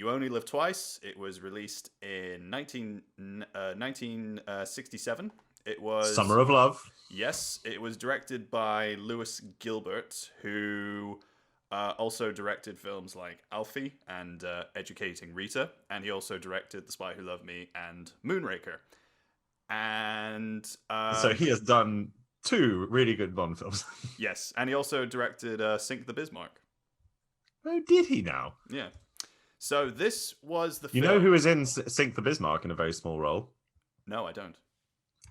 You Only Live Twice. It was released in 1967. It was, Summer of Love. yes, it was directed by Lewis Gilbert, who also directed films like Alfie and Educating Rita, and he also directed The Spy Who Loved Me and Moonraker. And So he has done two really good Bond films. yes, and he also directed Sink the Bismarck. Oh, did he now? Yeah. So this was the You film. know who was in Sink the Bismarck in a very small role? No, I don't.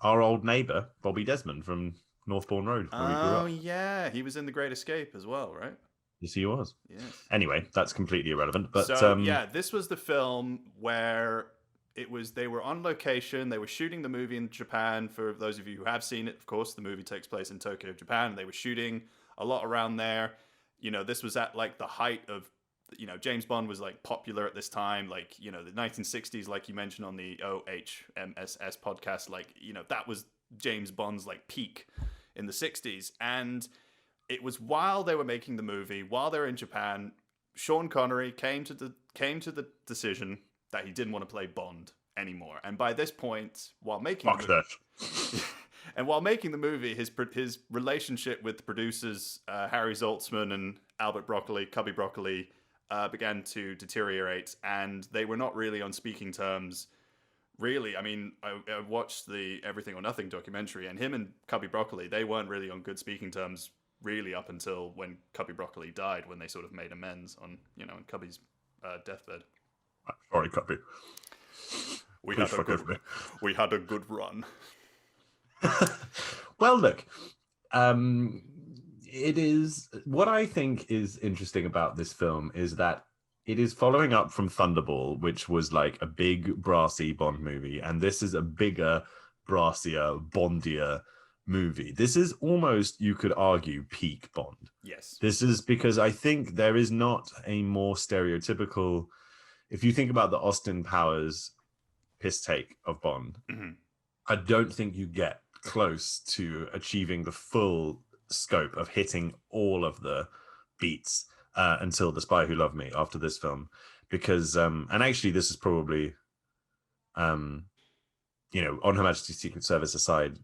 Our old neighbour, Bobby Desmond from Northbourne Road, where we grew up. Oh yeah, he was in The Great Escape as well, right? Yes, he was. Yes. Anyway, that's completely irrelevant. But so yeah, this was the film where they were on location. They were shooting the movie in Japan. For those of you who have seen it, of course, the movie takes place in Tokyo, Japan. They were shooting a lot around there. This was at like the height of, James Bond was like popular at this time, like, the 1960s, like you mentioned on the OHMSS podcast, like, that was James Bond's like peak in the 60s. And it was while they were making the movie, while they were in Japan, Sean Connery came to the decision that he didn't want to play Bond anymore. And by this point, while making the movie, his relationship with the producers Harry Zaltzman and Albert Broccoli, Cubby Broccoli, began to deteriorate, and they were not really on speaking terms. Really, I mean, I watched the Everything or Nothing documentary, and him and Cubby Broccoli, they weren't really on good speaking terms really up until when Cubby Broccoli died, when they sort of made amends on, in Cubby's deathbed. Sorry, Cubby. We had a good run. Well, look, it is what I think is interesting about this film is that it is following up from Thunderball, which was like a big brassy Bond movie, and this is a bigger, brassier, Bondier movie. This is almost, you could argue, peak Bond. Yes. This is because I think there is not a more stereotypical. If you think about the Austin Powers piss take of Bond, I don't think you get close to achieving the full scope of hitting all of the beats until The Spy Who Loved Me after this film, because and actually this is probably On Her Majesty's Secret Service aside,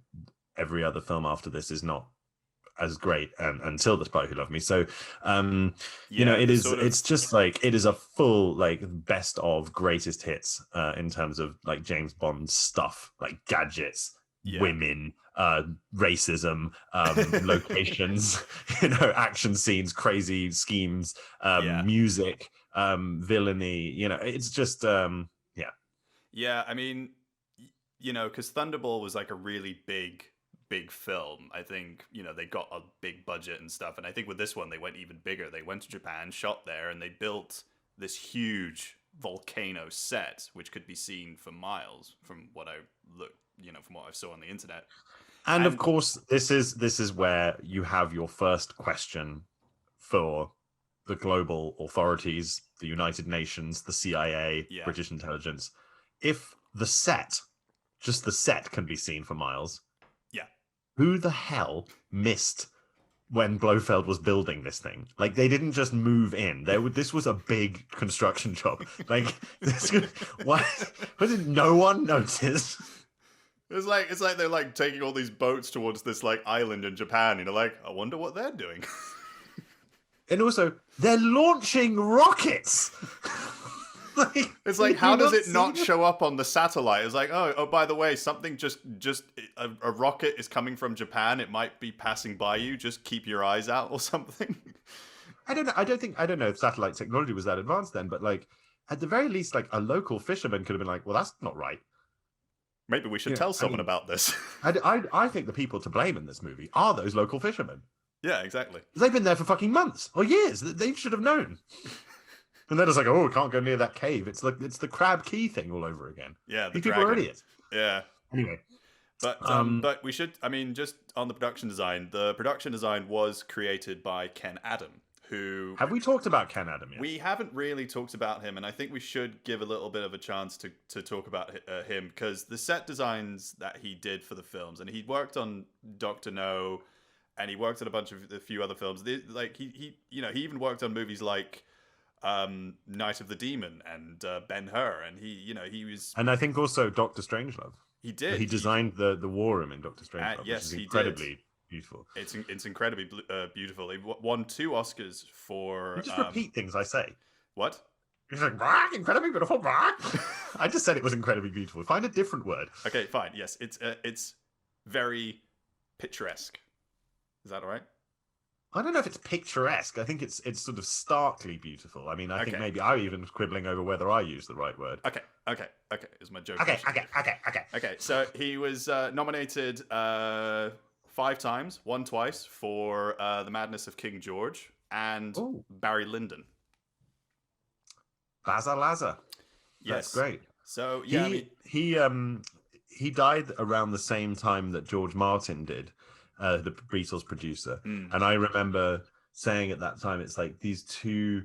every other film after this is not as great until The Spy Who Loved Me. So it's just like it is a full like best of greatest hits in terms of like James Bond stuff, like gadgets, women, racism, locations, action scenes, crazy schemes, music, villainy. It's just yeah. I mean, because Thunderball was like a really big film. I think they got a big budget and stuff, and I think with this one they went even bigger. They went to Japan, shot there, and they built this huge volcano set which could be seen for miles from what I looked, from what I saw on the internet. And of course this is where you have your first question for the global authorities, the United Nations, the CIA, British intelligence. If just the set can be seen for miles, who the hell missed when Blofeld was building this thing? Like, they didn't just move in. This was a big construction job. Like, why did no one notice? It's like they're like taking all these boats towards this like island in Japan, and you're like, I wonder what they're doing. And also, they're launching rockets. It's like, how does it not show up on the satellite? It's like, oh, by the way, something just a rocket is coming from Japan. It might be passing by you. Just keep your eyes out or something. I don't know. I don't know if satellite technology was that advanced then, but like at the very least, like a local fisherman could have been like, well, that's not right. Maybe we should tell someone about this. I think the people to blame in this movie are those local fishermen. Yeah, exactly. They've been there for fucking months or years. They should have known. And they're just like, oh, we can't go near that cave. It's the crab key thing all over again. Yeah, these people are idiots. Yeah. Anyway, but we should. I mean, just on the production design. The production design was created by Ken Adam. Who have we talked about Ken Adam yet? We haven't really talked about him, and I think we should give a little bit of a chance to talk about him, because the set designs that he did for the films, and he worked on Dr. No, and he worked on a few other films. He even worked on movies like Night of the Demon and Ben-Hur, and he was And I think also Doctor Strangelove. he did He designed the war room in Doctor Strangelove, which yes is he did. incredibly beautiful. It's incredibly beautiful. He won 2 Oscars for. You just repeat things I say. What? He's like, Mark, incredibly beautiful, Mark. I just said it was incredibly beautiful. Find a different word. Okay, fine. Yes, it's very picturesque. Is that all right? I don't know if it's picturesque. I think it's sort of starkly beautiful. I mean, I think maybe I even was quibbling over whether I used the right word. Okay. Is my joke. Okay. Okay, so he was nominated 5 times, won twice for The Madness of King George and Barry Lyndon. Laza. Yes. That's great. So, yeah, he died around the same time that George Martin did, the Beatles producer. And I remember saying at that time, it's like these two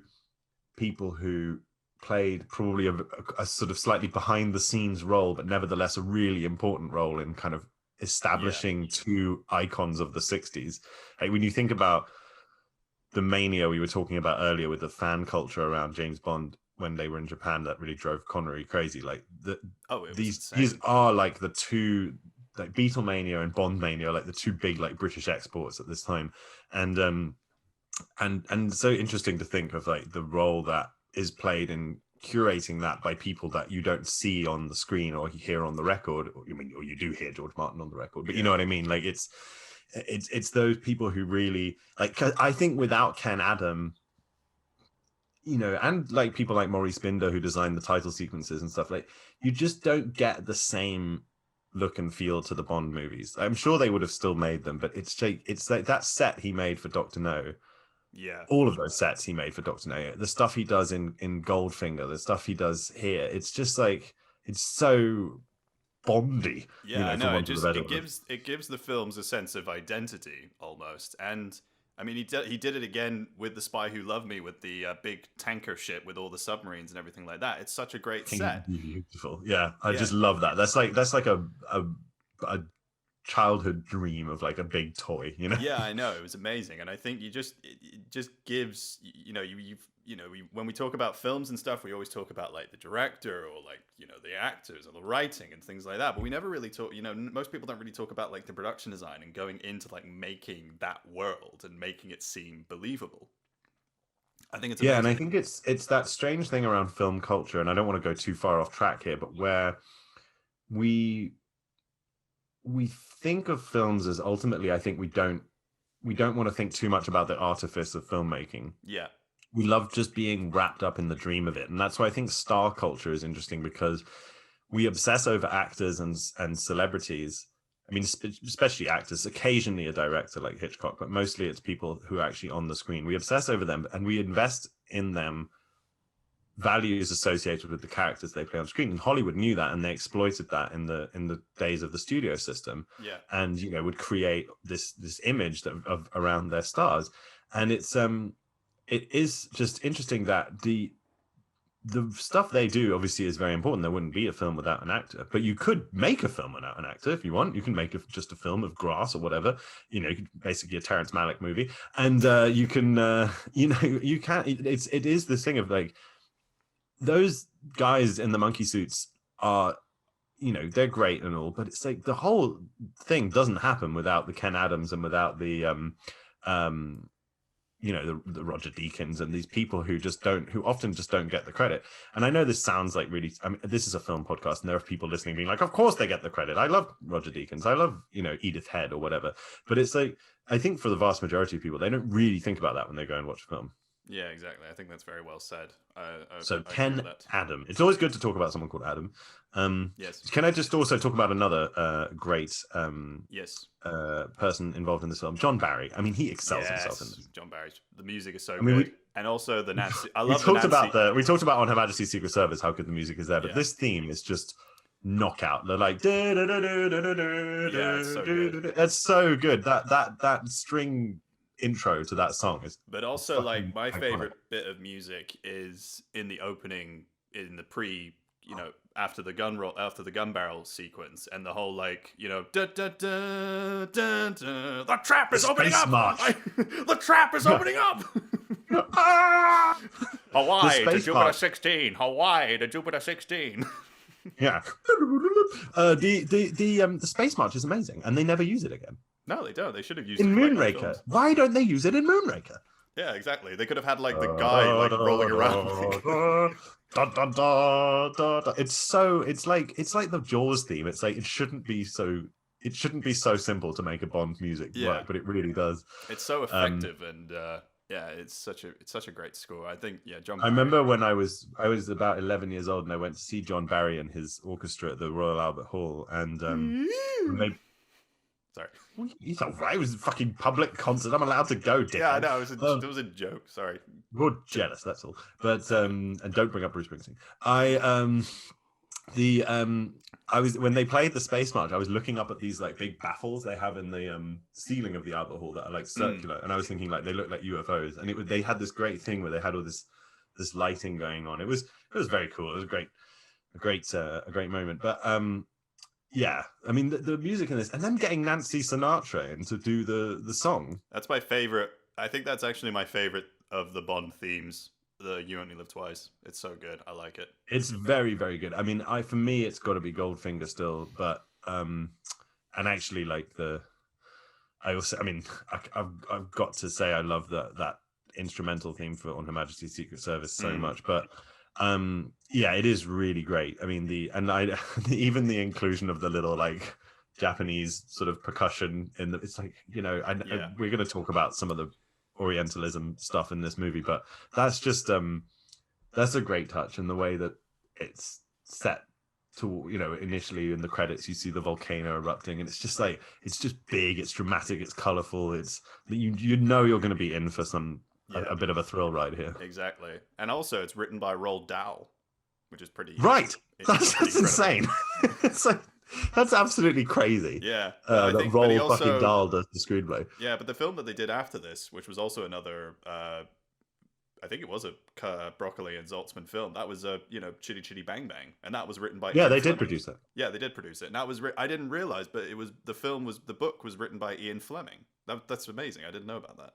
people who played probably a sort of slightly behind the scenes role, but nevertheless a really important role in kind of establishing two icons of the 60s. Like when you think about the mania we were talking about earlier with the fan culture around James Bond when they were in Japan, that really drove Connery crazy. Like these are like the two, like Beatlemania and Bondmania, like the two big like British exports at this time. And so interesting to think of like the role that is played in curating that by people that you don't see on the screen or hear on the record, or you do hear George Martin on the record, but you know what I mean? Like it's those people who really like, I think without Ken Adam, and like people like Maurice Binder who designed the title sequences and stuff, like you just don't get the same look and feel to the Bond movies. I'm sure they would have still made them, but it's like that set he made for Dr. No. Yeah. All of those sets he made for Dr. No, the stuff he does in Goldfinger, the stuff he does here, it's just like, it's so Bondy. Yeah, I know. It gives the films a sense of identity almost. And I mean, he did it again with The Spy Who Loved Me, with the big tanker ship with all the submarines and everything like that. It's such a great set. Beautiful. Yeah, I just love that. That's like a childhood dream of like a big toy, Yeah, I know. It was amazing. And I think it just gives, when we talk about films and stuff, we always talk about like the director or like, the actors or the writing and things like that. But we never really talk, most people don't really talk about like the production design and going into like making that world and making it seem believable. I think it's amazing. Yeah, and I think it's that strange thing around film culture, and I don't want to go too far off track here, but where we think of films as ultimately, I think we don't want to think too much about the artifice of filmmaking. Yeah. We love just being wrapped up in the dream of it. And that's why I think star culture is interesting, because we obsess over actors and celebrities. I mean, especially actors, occasionally a director like Hitchcock, but mostly it's people who are actually on the screen. We obsess over them and we invest in them values associated with the characters they play on screen. And Hollywood knew that, and they exploited that in the days of the studio system. Yeah. And would create this image of around their stars. And it is just interesting that the stuff they do obviously is very important. There wouldn't be a film without an actor, but you could make a film without an actor if you want. You can make just a film of grass or whatever, basically a Terrence Malick movie, and you can it is this thing of like, those guys in the monkey suits are, they're great and all, but it's like the whole thing doesn't happen without the Ken Adams and without the the Roger Deakins and these people who often just don't get the credit. And I know this sounds like really, I mean, this is a film podcast and there are people listening being like, of course they get the credit. I love Roger Deakins. I love, Edith Head or whatever. But it's like, I think for the vast majority of people, they don't really think about that when they go and watch a film. Yeah, exactly. I think that's very well said. So Ken Adam. It's always good to talk about someone called Adam. Yes. Can I just also talk about another great person involved in this film, John Barry? I mean, he excels himself in this. John Barry. The music is so good. And also the Nancy. I love we talked about on Her Majesty's Secret Service how good the music is there, but this theme is just knockout. They're like, yeah, it's so good. That's so good. That string intro to that song is, but also like my favorite bit of music is in the opening, in the after the gun barrel sequence, and the whole like da, da, da, da, da, the trap is opening up. The trap is opening up. Hawaii to Space Jupiter March, 16. Hawaii to Jupiter 16. yeah. The Space March is amazing, and they never use it again. No, they don't. They should have used In it for like other Moonraker, films. why don't they use it in Moonraker? Yeah, exactly. They could have had like the guy like rolling around. It's like the Jaws theme. It's like it shouldn't be so simple to make a Bond music Yeah. work, but it really does. It's so effective, and yeah, it's such a great score. I think John I Barry. remember when I was about 11 years old, and I went to see John Barry and his orchestra at the Royal Albert Hall, and Sorry. He's all right. It was a fucking public concert. I'm allowed to go, dickhead. Yeah, no, it was a joke. Sorry. You're jealous, that's all. But and don't bring up Bruce Springsteen. I was when they played the Space March, I was looking up at these like big baffles they have in the ceiling of the Albert Hall that are like circular, and I was thinking like they look like UFOs, and they had this great thing where they had all this lighting going on. It was very cool. It was a great moment. But yeah, I mean the music in this, and then getting Nancy Sinatra in to do the song. That's my favorite. I think that's actually my favorite of the Bond themes. The You Only Live Twice. It's so good. I like it. It's very, very good. I mean, for me, it's got to be Goldfinger still, but and actually, like I've got to say I love that instrumental theme for On Her Majesty's Secret Service so much, but yeah, it is really great. I mean, even the inclusion of the little like Japanese sort of percussion it's like, we're going to talk about some of the Orientalism stuff in this movie, but that's just that's a great touch, and the way that it's set to, initially in the credits you see the volcano erupting, and it's just big, it's dramatic, it's colorful, it's you're going to be in for a bit of a thrill ride here. Exactly. And also it's written by Roald Dahl, which is pretty right. That's insane. It's like, that's absolutely crazy. Yeah. That Roald fucking Dahl does the screenplay. Yeah, but the film that they did after this, which was also another, I think it was a Broccoli and Zaltzman film. That was a, Chitty Chitty Bang Bang, and that was written by. Yeah, they did produce it. Yeah, they did produce it, and that was. I didn't realize, but the book was written by Ian Fleming. That's amazing. I didn't know about that.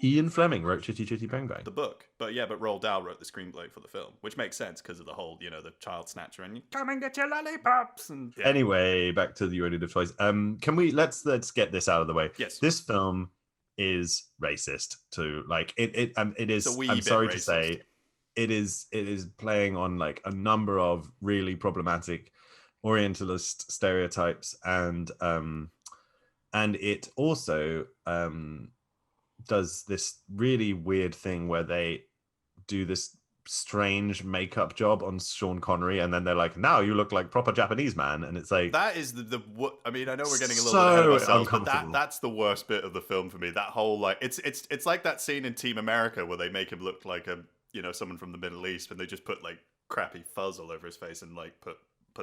Ian Fleming wrote Chitty Chitty Bang Bang. The book. But Roald Dahl wrote the screenplay for the film, which makes sense because of the whole, the child snatcher and come and get your lollipops. And Anyway, back to the You Only Live Twice. Can we let's get this out of the way? Yes. This film is racist too. Like it is. I'm sorry to say, it is playing on like a number of really problematic Orientalist stereotypes, and it also does this really weird thing where they do this strange makeup job on Sean Connery, and then they're like, now you look like proper Japanese man, and it's like, that is I mean, I know we're getting a little bit ahead of ourselves, but that's the worst bit of the film for me. That whole like it's like that scene in Team America where they make him look like someone from the Middle East, and they just put like crappy fuzz all over his face and like put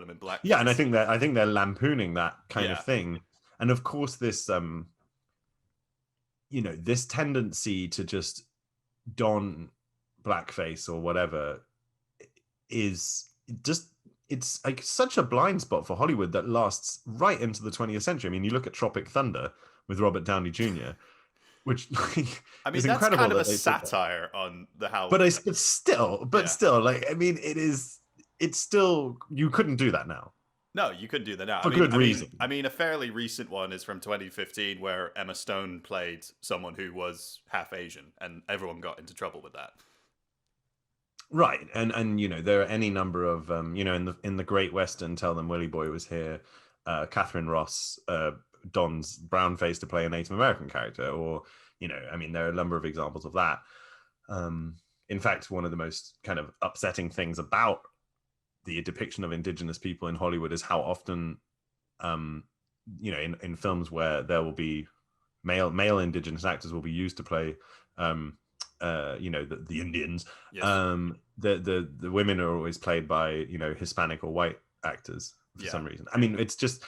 him in black. Yeah, and I think they're lampooning that kind of thing, and of course this this tendency to just don blackface or whatever is just, it's like such a blind spot for Hollywood that lasts right into the 20th century. I mean, you look at Tropic Thunder with Robert Downey Jr., which I mean, is that's incredible, kind of a satire on the how. But still, like, I mean, it's still, you couldn't do that now. No, you couldn't do that now. For good reason. I mean, a fairly recent one is from 2015 where Emma Stone played someone who was half Asian, and everyone got into trouble with that. Right, and there are any number of in the Great Western, Tell Them Willie Boy Was Here, Catherine Ross dons brown face to play a Native American character, or I mean, there are a number of examples of that. In fact, one of the most kind of upsetting things about the depiction of indigenous people in Hollywood is how often, in films where there will be male indigenous actors will be used to play, the Indians. Yes. The women are always played by Hispanic or white actors for some reason. I mean, it's just,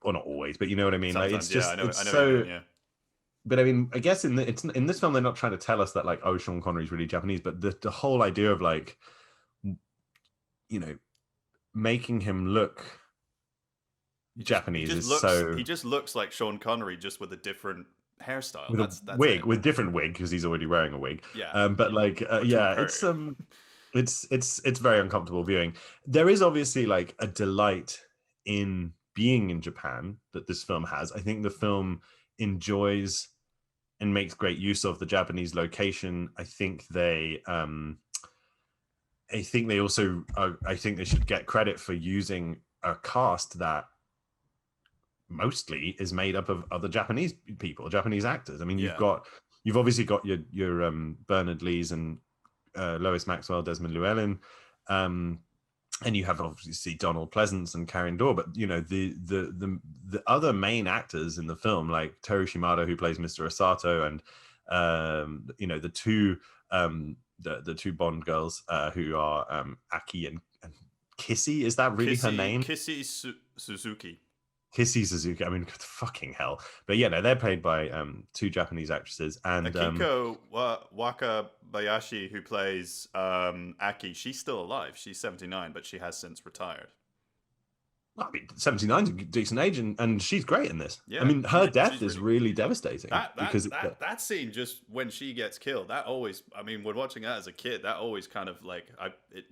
well, not always, but you know what I mean. Sometimes, like, it's just, I know it's so. Mean, yeah. But I mean, I guess in this film they're not trying to tell us that like, oh, Sean Connery's really Japanese, but the whole idea of like, making him look Japanese he just looks like Sean Connery, just with a different hairstyle. with a That's wig, it. with different wig because he's already wearing a wig. Yeah. But like, Which yeah, would hurt. it's very uncomfortable viewing. There is obviously like a delight in being in Japan that this film has. I think the film enjoys and makes great use of the Japanese location. I think they also I think they should get credit for using a cast that mostly is made up of other Japanese people, Japanese actors. I mean, Yeah. you've obviously got your Bernard Lees and Lois Maxwell, Desmond Llewellyn, and you have obviously Donald Pleasance and Karen Dorr. But you know the other main actors in the film, like Toru Shimada, who plays Mr. Osato, and you know the two Bond girls who are Aki and Kissy. Is that really her name? Kissy Suzuki. Kissy Suzuki. I mean, fucking hell. But yeah, no, they're played by two Japanese actresses. And Akiko Wakabayashi, who plays Aki, she's still alive. She's 79, but she has since retired. I mean, 79 is a decent age, and she's great in this. Yeah, I mean, her death she's is really devastating. That scene, just when she gets killed, that always, I mean, when watching that as a kid, that always kind of like,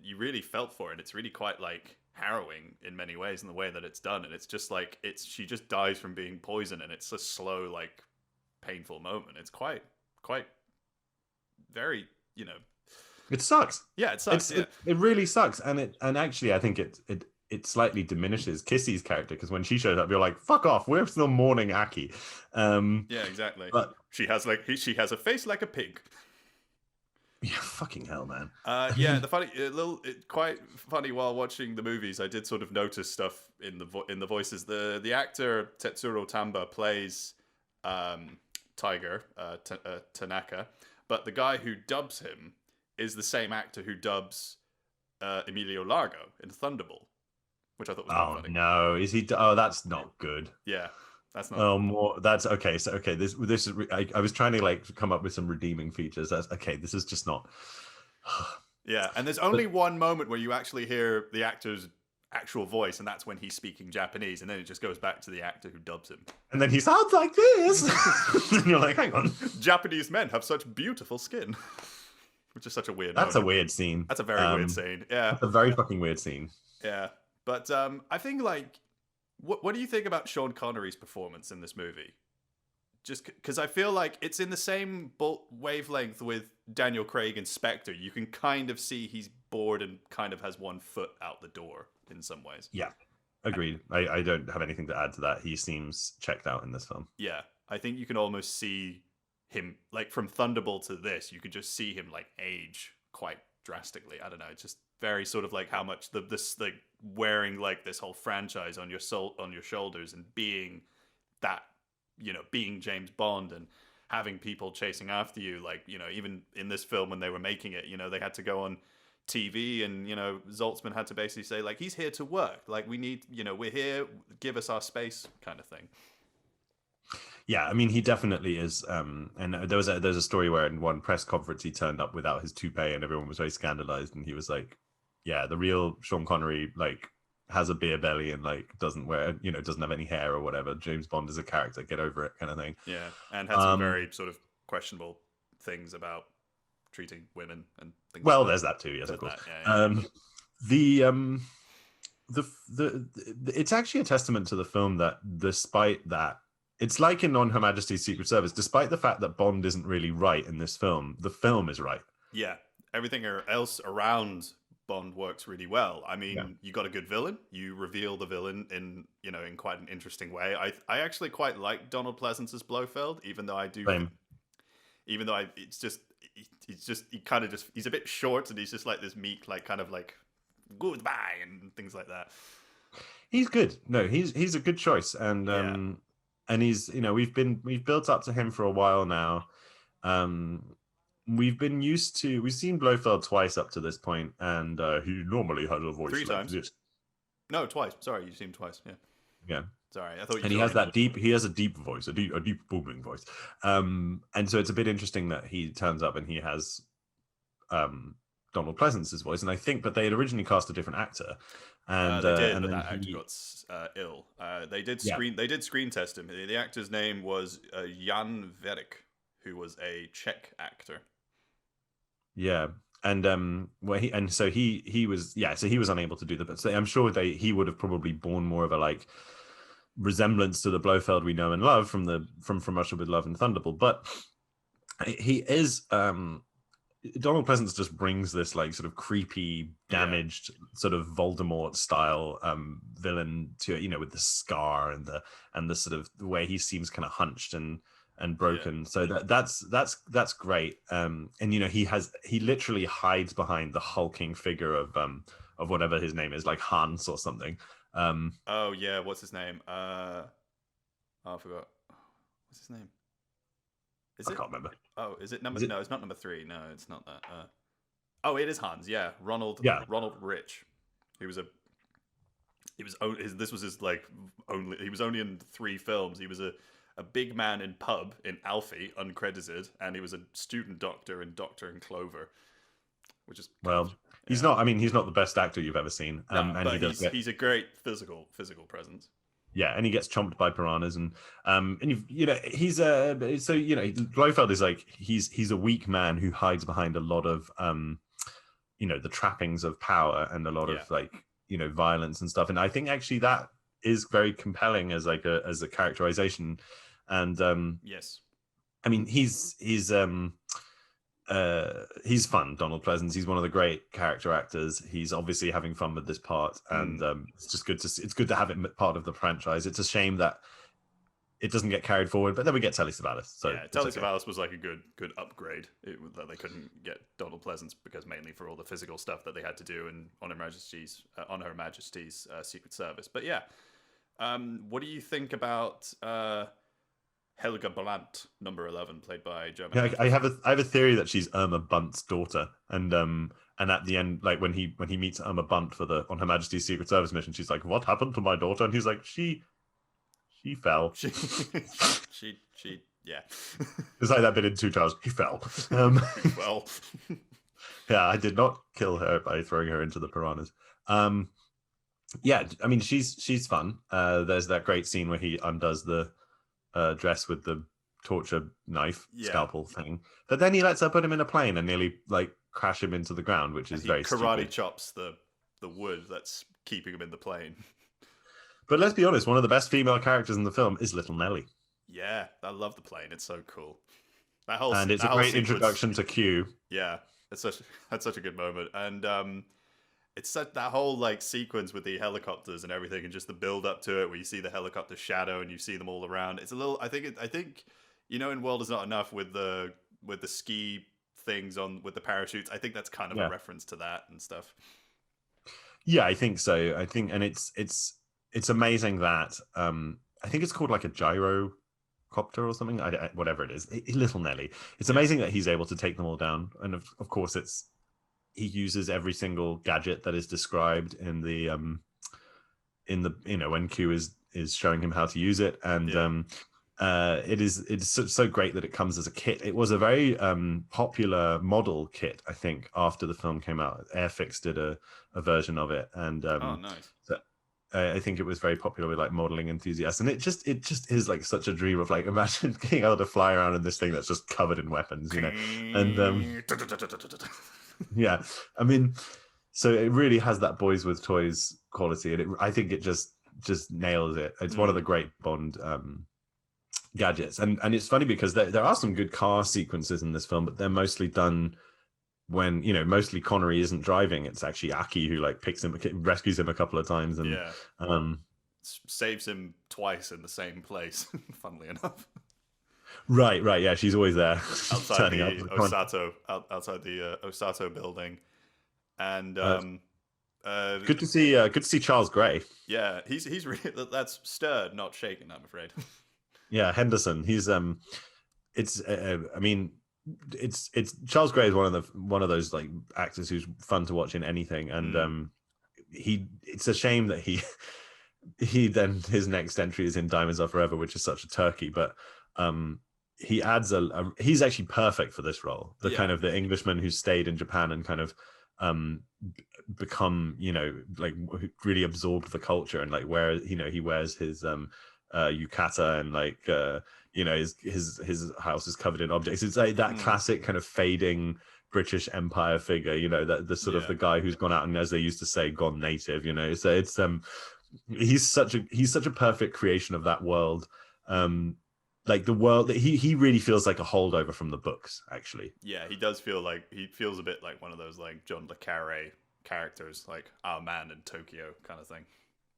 you really felt for it. It's really quite like harrowing in many ways in the way that it's done. And it's just like, she just dies from being poisoned, and it's a slow, like, painful moment. It's quite very, you know. It sucks. Yeah, it sucks. It really sucks. And actually, I think it slightly diminishes Kissy's character, because when she shows up, you're like, fuck off, we're still mourning Aki. Yeah, exactly. But she has a face like a pig. Yeah, fucking hell, man. Yeah, quite funny while watching the movies. I did sort of notice stuff in the voices. The actor Tetsuro Tamba plays Tiger Tanaka, but the guy who dubs him is the same actor who dubs Emilio Largo in Thunderball, which I thought was funny. No, is he? Oh, that's not good. Yeah, that's not. Oh, more. That's okay. So okay, this is. I was trying to like come up with some redeeming features. That's okay. This is just not. Yeah, and there's only one moment where you actually hear the actor's actual voice, and that's when he's speaking Japanese, and then it just goes back to the actor who dubs him. And then he sounds like this. And you're like, hang on. Japanese men have such beautiful skin. Which is such a weird That's moment. A weird scene. That's a very weird scene. Yeah. That's a very fucking weird scene. Yeah. But I think, like, what do you think about Sean Connery's performance in this movie? Just because I feel like it's in the same wavelength with Daniel Craig and Spectre. You can kind of see he's bored and kind of has one foot out the door in some ways. Yeah, agreed. I don't have anything to add to that. He seems checked out in this film. Yeah, I think you can almost see him, like, from Thunderball to this, you could just see him, like, age quite drastically. I don't know. It's just very sort of like how much this like wearing like this whole franchise on your shoulders and being that, you know, being James Bond and having people chasing after you. Like, you know, even in this film when they were making it, you know, they had to go on TV and, you know, Zaltzman had to basically say, like, he's here to work. Like, we need, you know, we're here, give us our space kind of thing. Yeah, I mean, he definitely is. And there's a story where in one press conference he turned up without his toupee, and everyone was very scandalized. And he was like, "Yeah, the real Sean Connery like has a beer belly and like doesn't have any hair or whatever. James Bond is a character. Get over it," kind of thing. Yeah, and had some very sort of questionable things about treating women and things. Well, like there's that too. Yes, of course. It's actually a testament to the film that despite that. It's like in On Her Majesty's Secret Service, despite the fact that Bond isn't really right in this film, the film is right. Yeah, everything else around Bond works really well. I mean, You got a good villain. You reveal the villain in quite an interesting way. I actually quite like Donald Pleasance's Blofeld, even though he's a bit short and he's just like this meek, like kind of like goodbye and things like that. He's good. No, he's a good choice, and and he's, you know, we've built up to him for a while now. We've seen Blofeld twice up to this point, and he normally has a voice 3 like times. this. No, twice. Sorry, you've seen him twice. Yeah. Yeah. Sorry, I thought you. And he has that deep. He has a deep voice, a deep booming voice. And so it's a bit interesting that he turns up and he has Donald Pleasance's voice, and I think, but they had originally cast a different actor, and They did, and but then that actor he, got ill. They did yeah, screen test him. The actor's name was Jan Verick, who was a Czech actor. yeah, and where he and so he was, yeah, so he was unable to do that, but so I'm sure he would have probably borne more of a like resemblance to the Blofeld we know and love from from Russia with Love and Thunderbolt, but he is Donald Pleasance just brings this like sort of creepy, damaged, sort of Voldemort style villain to it, with the scar and the sort of the way he seems kind of hunched and broken. Yeah. So that's great. And he literally hides behind the hulking figure of whatever his name is, like Hans or something. Oh yeah, what's his name? Oh, I forgot. What's his name? Is I it? can't remember. Oh, is it number? Is it? No, it's not number 3. No, it's not that. Oh, it is Hans. Yeah, Ronald. Yeah. Ronald Rich. He was a. He was only. This was his like only. He was only in 3 films. He was a big man in Pub in Alfie, uncredited, and he was a student doctor in Doctor and Clover, which is Well, he's not. I mean, he's not the best actor you've ever seen. No, and but he's a great physical presence. Yeah, and he gets chomped by piranhas, and he's Blofeld is like he's a weak man who hides behind a lot of the trappings of power and a lot of like violence and stuff, and I think actually that is very compelling as like as a characterization, and yes, I mean he's fun, Donald Pleasance. He's one of the great character actors. He's obviously having fun with this part, and it's just good to have it part of the franchise. It's a shame that it doesn't get carried forward, but then we get Telly Savalas. So yeah, Telly Savalas was like a good upgrade. That they couldn't get Donald Pleasance because mainly for all the physical stuff that they had to do and on Her Majesty's Secret Service. But yeah, what do you think about Helga Brandt, number 11, played by German. Yeah, I have a theory that she's Irma Bunt's daughter, and at the end, like when he meets Irma Bunt on Her Majesty's Secret Service mission, she's like, "What happened to my daughter?" And he's like, "She fell." She yeah. It's like that bit in Two Towers. He fell. Well, yeah, I did not kill her by throwing her into the piranhas. Yeah, I mean she's fun. There's that great scene where he undoes the dress with the torture knife scalpel thing, but then he lets her put him in a plane and nearly like crash him into the ground, which is very karate stupid. chops the wood that's keeping him in the plane. But let's be honest, one of the best female characters in the film is Little Nelly. Yeah, I love the plane. It's so cool. And it's a great introduction to Q. Yeah, that's such a good moment, and it's that whole like sequence with the helicopters and everything, and just the build up to it, where you see the helicopter shadow and you see them all around. It's a little. I think in World Is Not Enough with the ski things with the parachutes. I think that's kind of a reference to that and stuff. Yeah, I think so. I think, and it's amazing that I think it's called like a gyrocopter or something. Whatever it is, Little Nelly. It's amazing that he's able to take them all down, and of course he uses every single gadget that is described in the when Q is showing him how to use it, and it's so great that it comes as a kit. It was a very popular model kit, I think, after the film came out. Airfix did a version of it, and oh, nice. So I think it was very popular with like modeling enthusiasts, and it just is like such a dream of like, imagine being able to fly around in this thing that's just covered in weapons, and yeah, I mean, so it really has that boys with toys quality, and I think it just nails it. It's one of the great Bond gadgets, and it's funny because there are some good car sequences in this film, but they're mostly done when mostly Connery isn't driving. It's actually Aki who like picks him, rescues him a couple of times, and saves him twice in the same place. Funnily enough. Right, yeah, she's always there. Outside the Osato building, and good to see Charles Gray. Yeah, he's really, that's stirred, not shaken, I'm afraid. Yeah, Henderson. He's I mean, it's Charles Gray is one of those like actors who's fun to watch in anything, and it's a shame that he then his next entry is in Diamonds Are Forever, which is such a turkey, but he adds he's actually perfect for this role. The kind of the Englishman who stayed in Japan and kind of become, like really absorb the culture, and like where he wears his yukata, and like his house is covered in objects. It's like that classic kind of fading British Empire figure, that the sort of the guy who's gone out and, as they used to say, gone native. So it's he's such a perfect creation of that world. Like the world that he really feels like a holdover from the books, actually. Yeah, he does feel like he feels a bit like one of those like John le Carre characters, like Our Man in Tokyo kind of thing,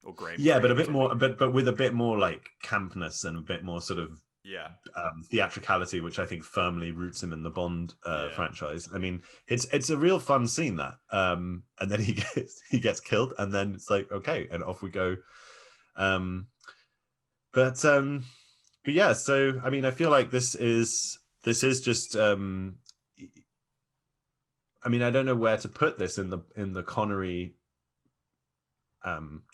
or Graham. Yeah, but a bit more, but with a bit more like campness and a bit more sort of theatricality, which I think firmly roots him in the Bond franchise. I mean, it's a real fun scene, that, and then he gets killed, and then it's like, okay, and off we go. But yeah, so I mean, I feel like this is just. I mean, I don't know where to put this in the Connery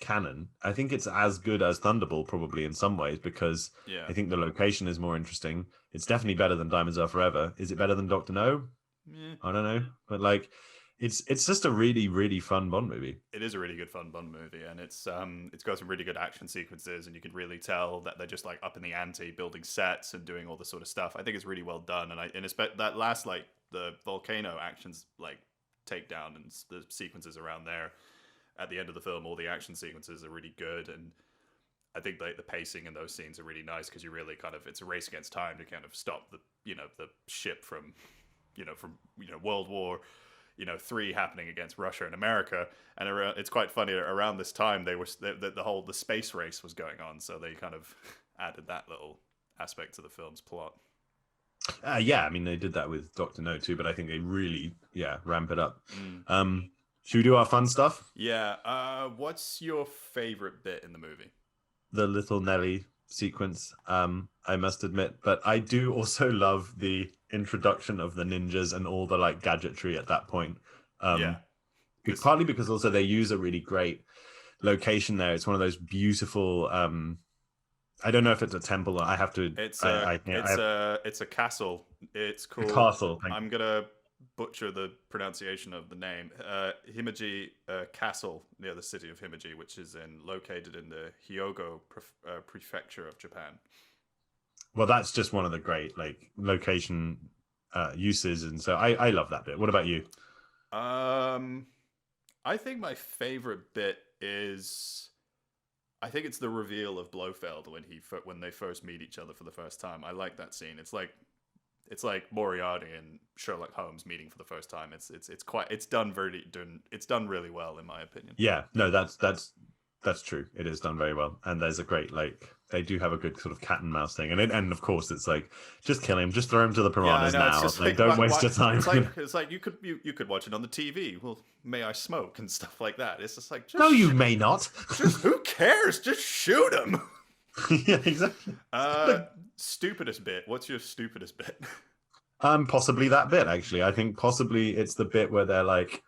canon. I think it's as good as Thunderball, probably, in some ways, because I think the location is more interesting. It's definitely better than Diamonds Are Forever. Is it better than Dr. No? Yeah. I don't know, but like, it's just a really, really fun Bond movie. It is a really good fun Bond movie, and it's got some really good action sequences, and you can really tell that they're just like up in the ante, building sets and doing all this sort of stuff. I think it's really well done, and that last, like, the volcano actions, like takedown, and the sequences around there at the end of the film, all the action sequences are really good, and I think like the pacing in those scenes are really nice, because you really kind of, it's a race against time to kind of stop the ship from World War III happening against Russia and America. And it's quite funny, around this time the space race was going on, so they kind of added that little aspect to the film's plot. Yeah, I mean, they did that with Dr. No too, but I think they really ramp it up. Should we do our fun stuff? Yeah. What's your favorite bit in the movie? The little Nelly sequence, I must admit, but I do also love the introduction of the ninjas and all the like gadgetry at that point. Partly because also they use a really great location there. It's one of those beautiful. I don't know if it's a temple. I have to. It's a castle. It's called a castle. I'm gonna butcher the pronunciation of the name. Himeji Castle, near the city of Himeji, which is located in the Hyogo prefecture of Japan. Well, that's just one of the great like location uses, and so I love that bit. What about you? I think my favorite bit is, I think it's the reveal of Blofeld when they first meet each other for the first time. I like that scene. It's like Moriarty and Sherlock Holmes meeting for the first time. It's done really well, in my opinion. Yeah, no, that's true. It is done very well, and there's a great, like, they do have a good sort of cat and mouse thing, and of course it's like, just kill him, just throw him to the piranhas now. Like, don't waste your time. It's like you could watch it on the TV. Well, may I smoke and stuff like that. It's just like, no, you may not. Just who cares? Just shoot him. Yeah, exactly. Stupidest bit. What's your stupidest bit? Possibly that bit, actually. I think possibly it's the bit where they're like,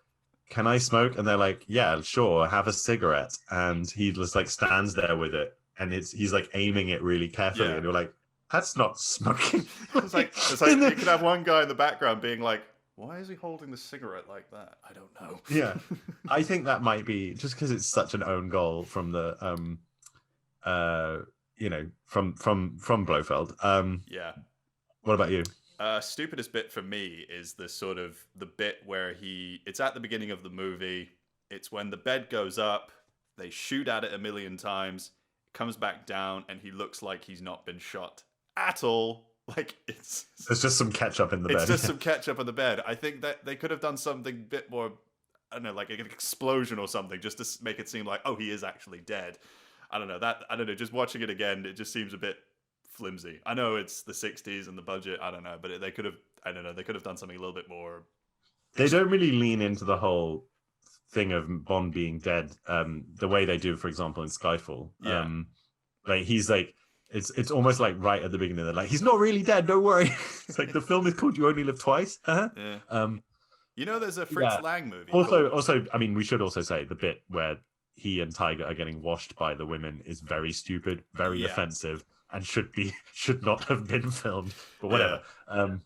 can I smoke? And they're like, yeah, sure, have a cigarette. And he just like stands there with it, and he's like aiming it really carefully, and you're like, that's not smoking. It's like you could have one guy in the background being like, why is he holding the cigarette like that? I don't know. Yeah. I think that might be just because it's such an own goal from the from Blofeld. Yeah. What about you? Stupidest bit for me is the bit where it's at the beginning of the movie. It's when the bed goes up, they shoot at it a million times, it comes back down, and he looks like he's not been shot at all. Like, there's just some ketchup in the bed. It's just some ketchup in the bed. I think that they could have done something a bit more, I don't know, like an explosion or something, just to make it seem like, oh, he is actually dead. I don't know. Just watching it again, it just seems a bit flimsy. I know it's the 60s and the budget, I don't know, but they could have done something a little bit more. They don't really lean into the whole thing of Bond being dead the way they do, for example, in Skyfall. Like, he's like, it's almost like right at the beginning, they're like, he's not really dead, don't worry. It's like, the film is called You Only Live Twice. Yeah. There's a Fritz Lang movie. Also, I mean, we should also say the bit where he and Tiger are getting washed by the women is very stupid, very offensive. and should not have been filmed. But whatever.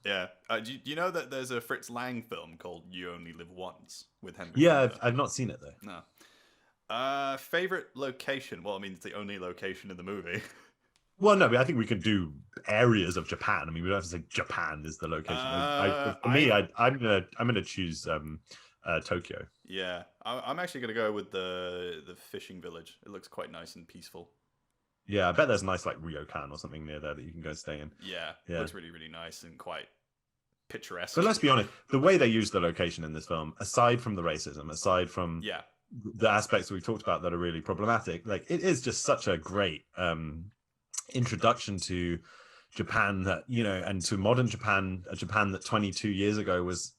Yeah. Do you know that there's a Fritz Lang film called You Only Live Once with Henry Yeah, Fonda? I've not seen it though. No. Favorite location? Well, I mean, it's the only location in the movie. Well, no, but I think we can do areas of Japan. I mean, we don't have to say Japan is the location. I'm gonna choose Tokyo. Yeah, I'm actually gonna go with the fishing village. It looks quite nice and peaceful. Yeah, I bet there's a nice like ryokan or something near there that you can go stay in. Yeah, it looks really, really nice and quite picturesque. But let's be honest, the way they use the location in this film, aside from the racism, aside from the aspects we've talked about that are really problematic, like it is just such a great introduction to Japan that, you know, and to modern Japan, a Japan that 22 years ago was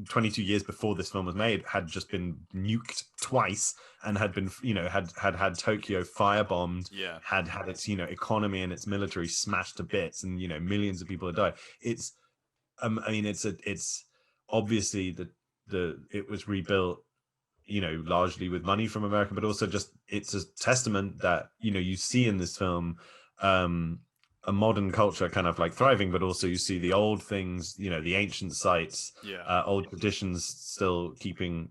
22 years before this film was made, had just been nuked twice and had been, you know, had Tokyo firebombed, had its, you know, economy and its military smashed to bits, and, you know, millions of people had died. It's I mean, it's obviously it was rebuilt, you know, largely with money from America, but also just it's a testament that, you know, you see in this film a modern culture kind of like thriving, but also you see the old things, you know, the ancient sites, old traditions still keeping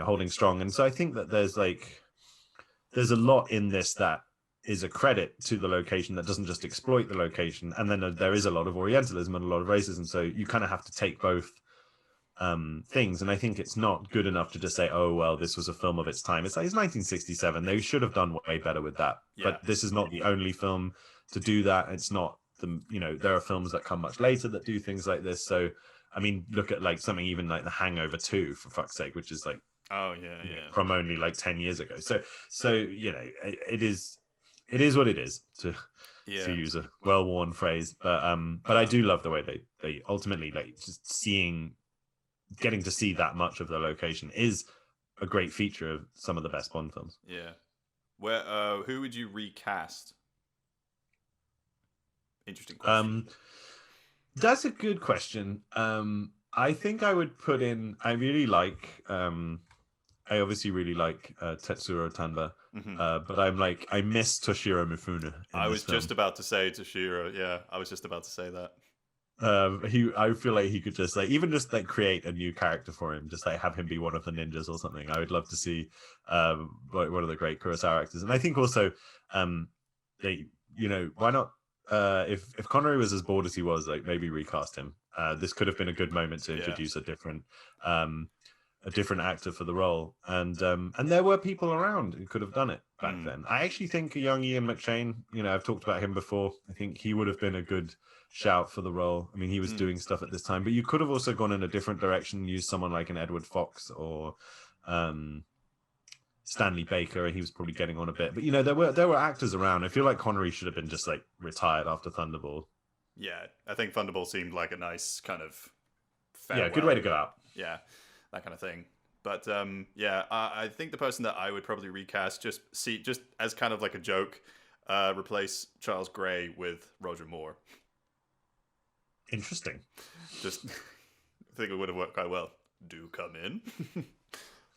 holding strong. And so I think that there's a lot in this that is a credit to the location, that doesn't just exploit the location. And then there is a lot of Orientalism and a lot of racism. So you kind of have to take both things. And I think it's not good enough to just say, oh, well, this was a film of its time. It's 1967. They should have done way better with that. But this is not the only film to do that. It's not there are films that come much later that do things like this. So, I mean, look at like something even like The Hangover 2, for fuck's sake, which is like, from only like 10 years ago. So, you know, it is what it is, to use a well-worn phrase. But I do love the way they ultimately, like, just getting to see that much of the location is a great feature of some of the best Bond films. Yeah. Who would you recast? Interesting question. That's a good question. I think I would put in, I obviously really like Tetsuro Tanba, but I miss Toshiro Mifune. I was just about to say Toshiro. Yeah, I was just about to say that. I feel like he could just like create a new character for him, just like have him be one of the ninjas or something. I would love to see one of the great Kurosawa actors. And I think also why not, if Connery was as bored as he was, like, maybe recast him. This could have been a good moment to introduce a different actor for the role, and there were people around who could have done it back then. I actually think a young Ian McShane, you know, I've talked about him before, I think he would have been a good shout for the role. I mean, he was doing stuff at this time, but you could have also gone in a different direction, used someone like an Edward Fox or Stanley Baker, and he was probably getting on a bit. But, you know, there were actors around. I feel like Connery should have been just like retired after Thunderball. Yeah, I think Thunderball seemed like a nice kind of farewell. Yeah, good way to go out. Yeah, that kind of thing. But I think the person that I would probably recast, just as kind of like a joke, replace Charles Gray with Roger Moore. Interesting. Just, I think it would have worked quite well. Do come in.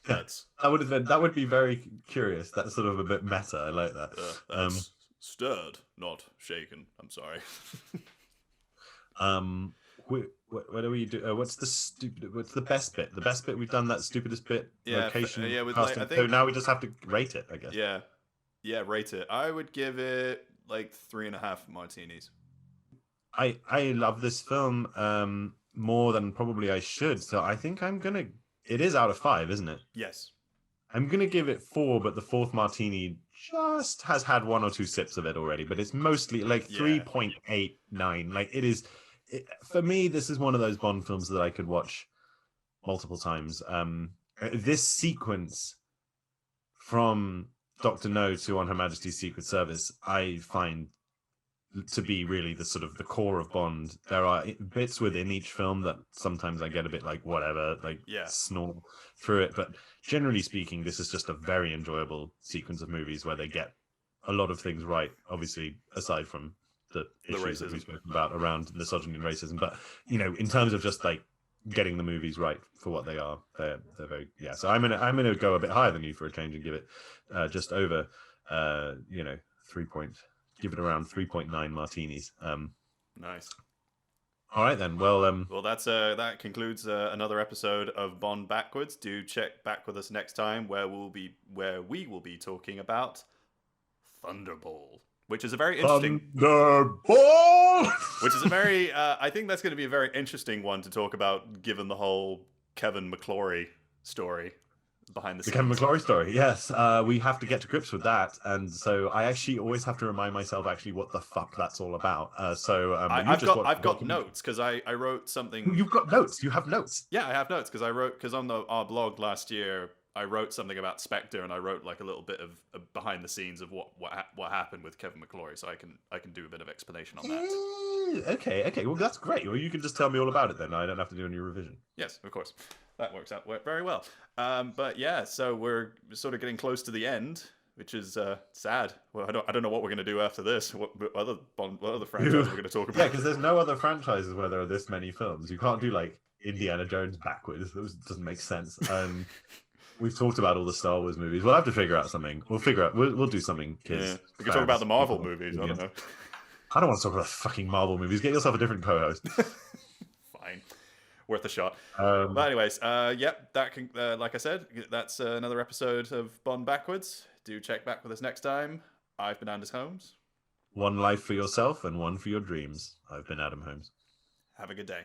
That would be very curious. That's sort of a bit meta. I like that. That's stirred, not shaken. I'm sorry. What do we do? What's the best bit? The best bit we've done, that stupidest bit. Location. So now we just have to rate it, I guess. Yeah, rate it. I would give it like 3.5 martinis. I love this film more than probably I should. So I think it is out of 5, isn't it? Yes. I'm gonna give it 4, but the fourth martini just has had 1 or 2 sips of it already. But it's mostly like 3.89. Like for me, this is one of those Bond films that I could watch multiple times. This sequence from Dr. No to On Her Majesty's Secret Service, I find to be really the sort of the core of Bond. There are bits within each film that sometimes I get a bit like whatever, snort through it. But generally speaking, this is just a very enjoyable sequence of movies where they get a lot of things right, obviously, aside from the issues that we've spoken about around misogyny and racism. But, you know, in terms of just like getting the movies right for what they are, they're very, so I'm gonna go a bit higher than you for a change and give it just over you know, give it around 3.9 martinis. Nice. All right then. Well, Well, that concludes another episode of Bond Backwards. Do check back with us next time, where we will be talking about Thunderball, which is a very interesting. Thunderball. Which is a very. I think that's going to be a very interesting one to talk about, given the whole Kevin McClory story behind the scenes. Kevin McClory story. Yes, we have to get to grips with that, and so I actually always have to remind myself actually what the fuck that's all about. I've got notes because I wrote something. You've got notes. You have notes. Yeah, I have notes because on our blog last year I wrote something about Spectre, and I wrote like a little bit of behind the scenes of what happened with Kevin McClory, so I can do a bit of explanation on that. Okay. Well, that's great. Well, you can just tell me all about it then. I don't have to do any revision. Yes, of course. That works out very well. But yeah, so we're sort of getting close to the end, which is sad. Well, I don't know what we're going to do after this. What other franchises we're going to talk about? Yeah, because there's no other franchises where there are this many films. You can't do like Indiana Jones backwards. That doesn't make sense. We've talked about all the Star Wars movies. We'll have to figure out something. We'll do something, kids. Yeah. We can talk about the Marvel movies. I don't know. I don't want to talk about fucking Marvel movies. Get yourself a different co-host. Fine. Worth a shot. But anyways, that can, like I said, that's another episode of Bond Backwards. Do check back with us next time. I've been Anders Holmes. One life for yourself and one for your dreams. I've been Adam Holmes. Have a good day.